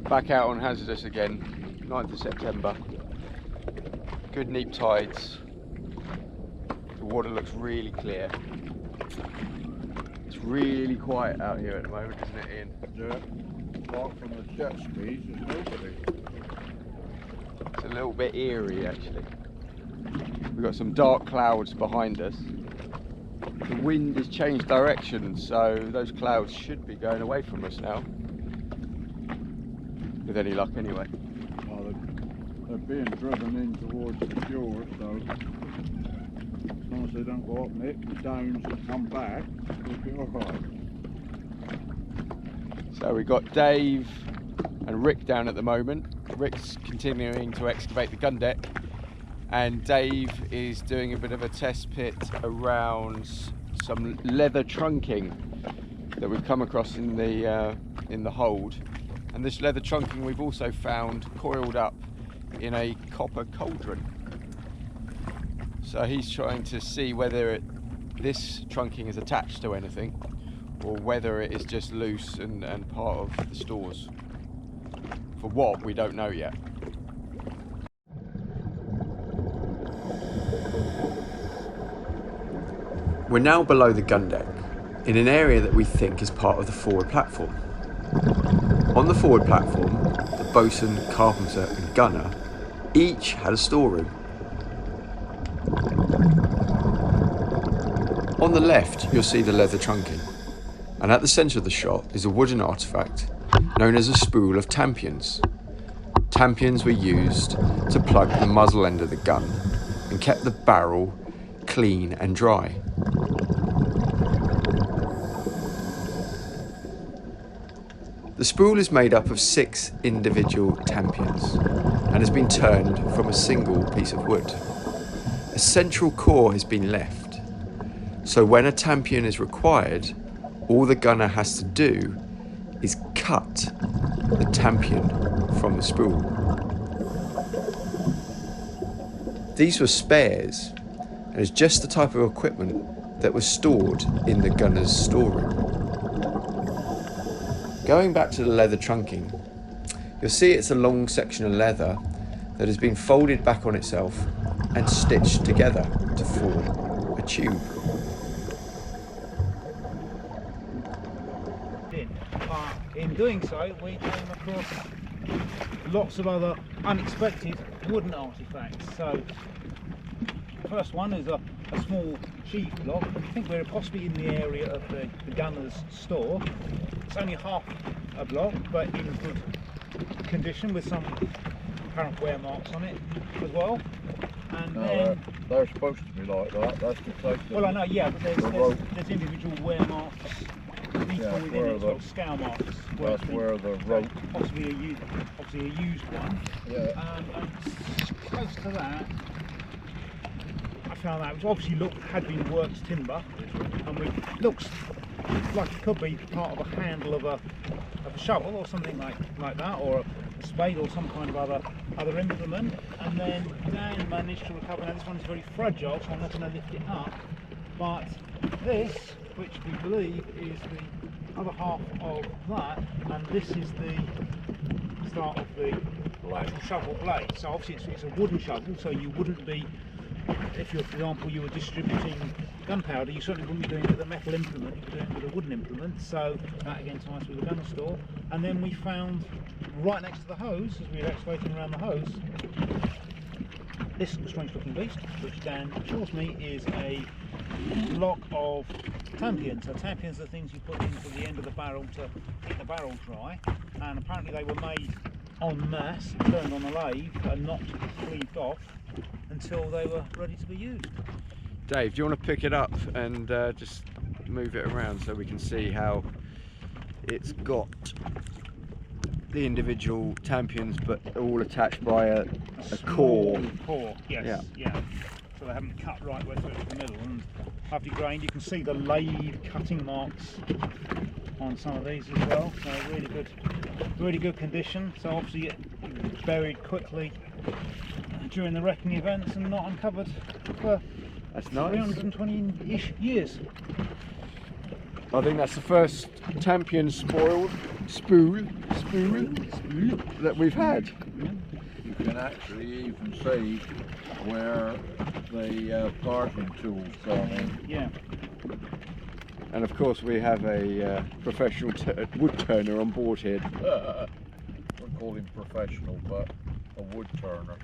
Back out on Hazardous again, 9th of September. Good neap tides. The water looks really clear. It's really quiet out here at the moment, isn't it, Ian? Yeah. Apart from the jet skis, there's nobody. It's a little bit eerie actually. We've got some dark clouds behind us. The wind has changed direction, so those clouds should be going away from us now. With any luck anyway. Well, they're being driven in towards the shore, so as long as they don't go up and hit the downs and come back, we'll be alright. So we've got Dave and Rick down at the moment. Rick's continuing to excavate the Gundeck, and Dave is doing a bit of a test pit around some leather trunking that we've come across in the hold. And this leather trunking we've also found coiled up in a copper cauldron. So he's trying to see whether this trunking is attached to anything or whether it is just loose and part of the stores. For what, we don't know yet. We're now below the Gundeck, in an area that we think is part of the forward platform. On the forward platform, the boatswain, carpenter and gunner each had a storeroom. On the left you'll see the leather trunking, and at the centre of the shot is a wooden artefact known as a spool of tampions. Tampions were used to plug the muzzle end of the gun and kept the barrel clean and dry. The spool is made up of 6 individual tampions and has been turned from a single piece of wood. A central core has been left, so when a tampion is required, all the gunner has to do is cut the tampion from the spool. These were spares, and is just the type of equipment that was stored in the gunner's storeroom. Going back to the leather trunking, you'll see it's a long section of leather that has been folded back on itself and stitched together to form a tube. In doing so, we came across lots of other unexpected wooden artefacts. So the first one is a small sheave block. I think we're possibly in the area of the gunner's store. It's only half a block, but in good condition with some apparent wear marks on it as well. And No, then, they're supposed to be like that. That's the place. well, I know, yeah, but there's individual wear marks. Yeah, Within where it, the- scale marks. That's where the rope. Possibly a used one. Yeah. And close to that, I found that, which obviously had been worked timber, and it looks like it could be part of a handle of a shovel or something like that, or a spade or some kind of other implement. And then Dan managed to recover. Now this one is very fragile, so I'm not going to lift it up. But this, which we believe is the other half of that, and this is the start of the actual shovel blade. So obviously it's a wooden shovel, so you wouldn't be, if you're, for example, you were distributing gunpowder, you certainly wouldn't be doing it with a metal implement, you'd be doing it with a wooden implement. So that again ties with the gunner store. And then we found right next to the hose, as we were excavating around the hose, this strange looking beast, which Dan assures me is a block of tampions. So tampions are things you put into the end of the barrel to keep the barrel dry, and apparently they were made en masse, turned on a lathe and not cleaved off until they were ready to be used. Dave, do you want to pick it up and just move it around so we can see how it's got the individual tampions but all attached by a core? Core, yes, yeah. So they haven't cut right way through to the middle, and lovely grained. You can see the lathe cutting marks on some of these as well. So really good condition. So obviously it buried quickly during the wrecking events and not uncovered for That's nice. 320-ish years. I think that's the first tampion spool experiment that we've had. You can actually even see where the parting tool's gone in. Yeah. And of course we have a professional wood turner on board here. Wouldn't call him professional, but a wood turner.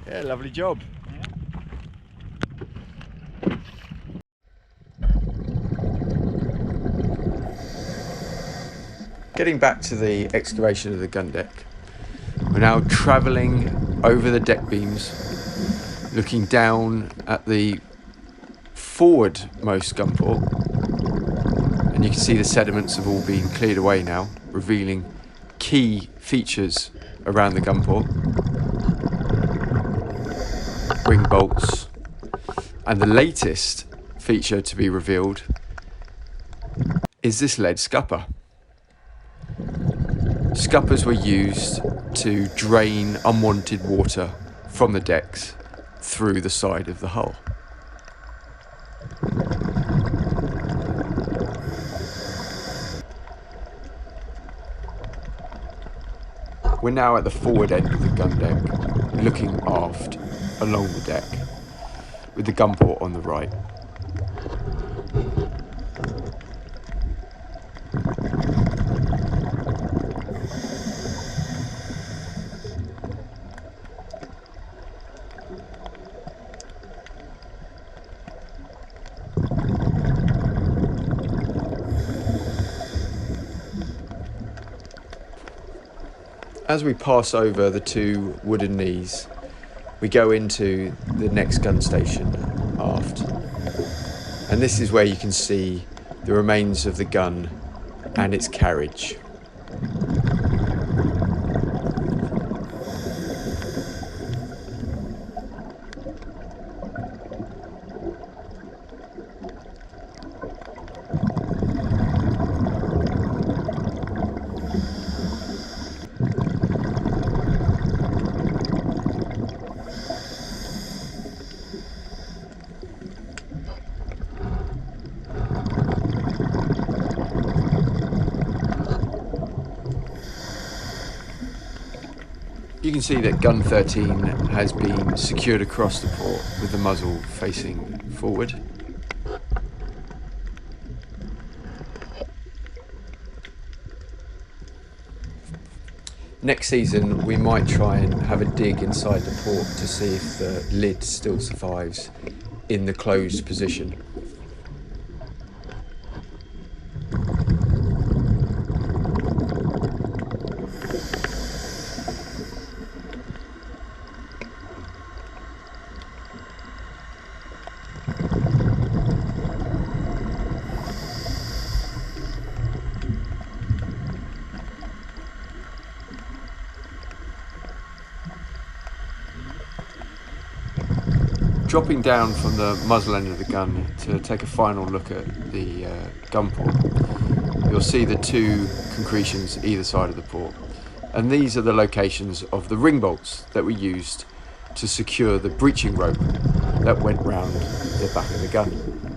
Yeah, lovely job. Getting back to the excavation of the gun deck, we're now travelling over the deck beams, looking down at the forwardmost gunport, and you can see the sediments have all been cleared away now, revealing key features around the gunport. Ring bolts, and the latest feature to be revealed is this lead scupper. Scuppers were used to drain unwanted water from the decks through the side of the hull. We're now at the forward end of the gun deck, looking aft along the deck, with the gunport on the right. As we pass over the two wooden knees, we go into the next gun station aft. And this is where you can see the remains of the gun and its carriage. You can see that gun 13 has been secured across the port with the muzzle facing forward. Next season we might try and have a dig inside the port to see if the lid still survives in the closed position. Dropping down from the muzzle end of the gun to take a final look at the gun port, you'll see the two concretions either side of the port, and these are the locations of the ring bolts that were used to secure the breeching rope that went round the back of the gun.